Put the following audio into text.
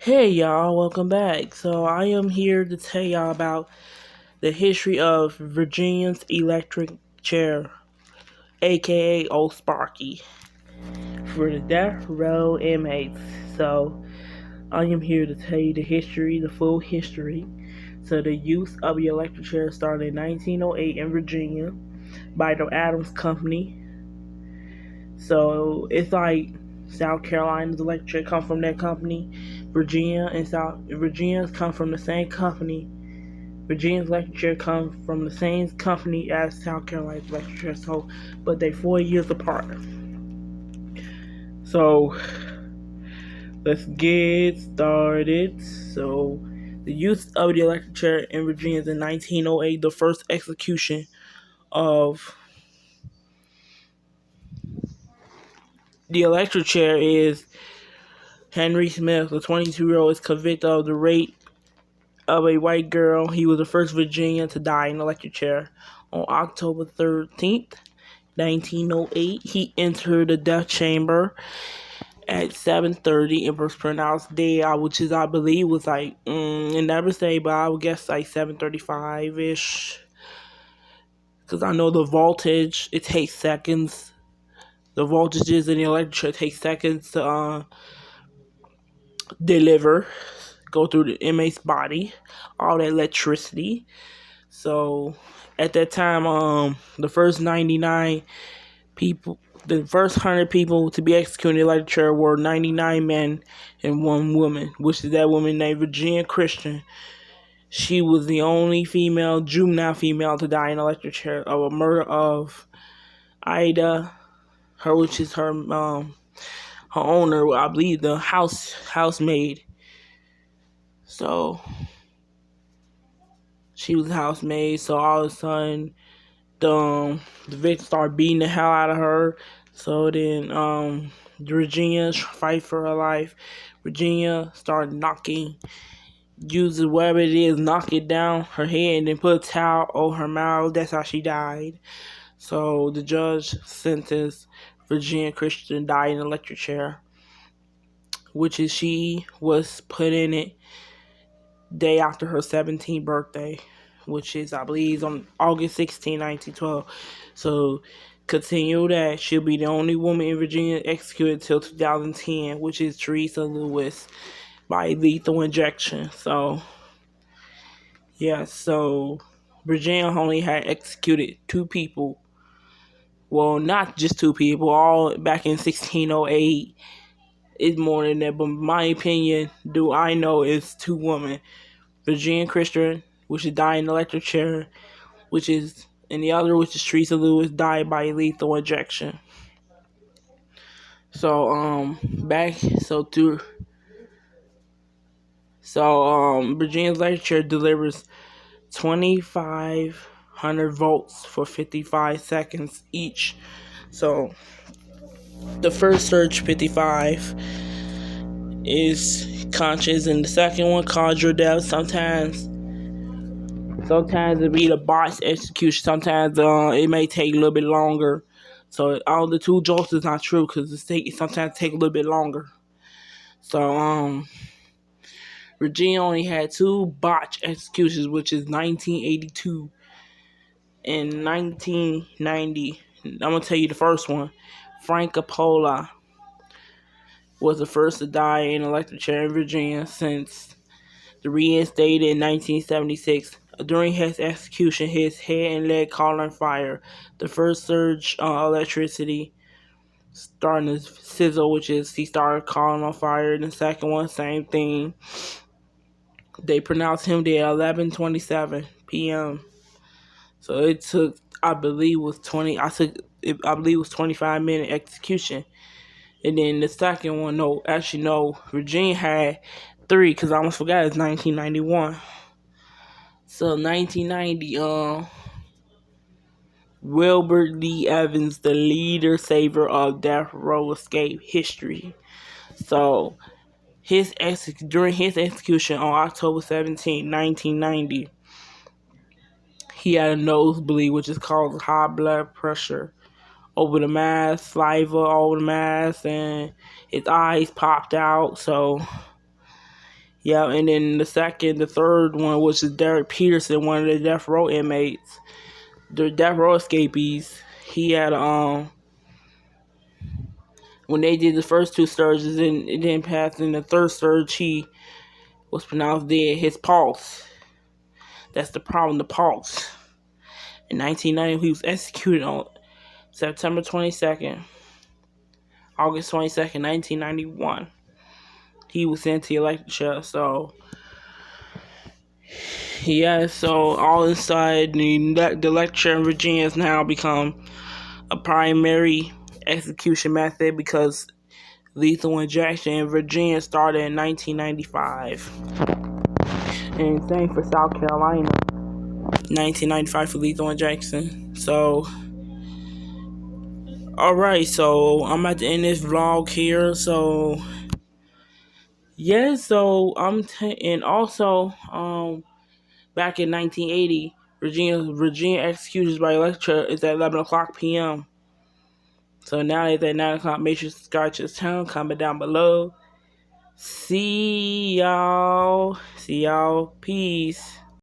Hey y'all, welcome back. So I am here to tell y'all about the history of Virginia's electric chair, aka Old Sparky, for the death row inmates. So I am here to tell you the full history. So the use of the electric chair started in 1908 in Virginia by the Adams Company. So it's like South Carolina's electric chair come from that company. Virginia's come from the same company. Virginia's electric chair come from the same company as South Carolina's electric chair, but they 4 years apart. So let's get started. So the use of the electric chair in Virginia in 1908, the first execution of the electric chair is Henry Smith, the 22-year-old, is convicted of the rape of a white girl. He was the first Virginian to die in an electric chair. On October 13th, 1908, he entered the death chamber at 7:30 and was pronounced dead, which is, I believe, was like, it never say, but I would guess like 7:35-ish. Because I know the voltage, it takes seconds. The voltages in the electric chair take seconds to deliver, go through the inmate's body, all that electricity. So at that time, the first 99 people, the first 100 people to be executed in the electric chair were 99 men and 1 woman, which is that woman named Virginia Christian. She was the only juvenile female to die in an electric chair of a murder of Ida, which is her owner, I believe, the housemaid. So she was a housemaid. So all of a sudden, the victim started beating the hell out of her. So then Virginia fight for her life. Virginia started uses whatever it is, knock it down her head, and then put a towel over her mouth. That's how she died. So the judge sentenced Virginia Christian to die in an electric chair, which is she was put in it day after her 17th birthday, which is, I believe, on August 16, 1912. So continue that. She'll be the only woman in Virginia executed until 2010, which is Teresa Lewis by lethal injection. So yeah, so Virginia only had executed 2 people. Well, not just 2 people, all back in 1608. It's more than that, but my opinion, do I know, is 2 women. Virginia Christian, which is died in an electric chair, and the other, which is Teresa Lewis, died by lethal injection. So Virginia's electric chair delivers 2,500 volts for 55 seconds each. So the first surge 55 is conscious, and the second one causes your death. Sometimes it be the botched execution. Sometimes it may take a little bit longer. So all the 2 jolts is not true, because it sometimes take a little bit longer. So Virginia only had 2 botched executions, which is 1982 and 1990. I'm gonna tell you the first one. Frank Coppola was the first to die in an electric chair in Virginia since the reinstated in 1976. During his execution, his head and leg caught on fire. The first surge of electricity starting to sizzle, which is he started calling on fire. And the second one, same thing. They pronounced him dead at 11:27 p.m. So it took, I believe, was 25-minute execution. And then the second one, no, Virginia had 3, because I almost forgot it's 1991. So 1990, Wilbert D. Evans, the leader saver of death row escape history. So during his execution on October 17, 1990, he had a nosebleed, which is called high blood pressure, over the mask, saliva all over the mask, and his eyes popped out. So Yeah, and then the third one was Derek Peterson, one of the death row inmates, the death row escapees. He had when they did the first two surges, and it didn't pass. In the third surge, he was pronounced dead. His pulse. That's the problem. The pulse. In 1990, he was executed on September 22nd, August 22nd, 1991. He was sent to the electric chair. So yeah, so all inside the lecture in Virginia has now become a primary execution method because lethal injection in Virginia started in 1995. And same for South Carolina. 1995 for lethal injection. So, alright, so I'm at the end of this vlog here. So, yeah, so and also, back in 1980, Virginia executions by electric is at 11 o'clock p.m. So now it's at 9 o'clock. Make sure to subscribe to this channel. Comment down below. See y'all. Peace.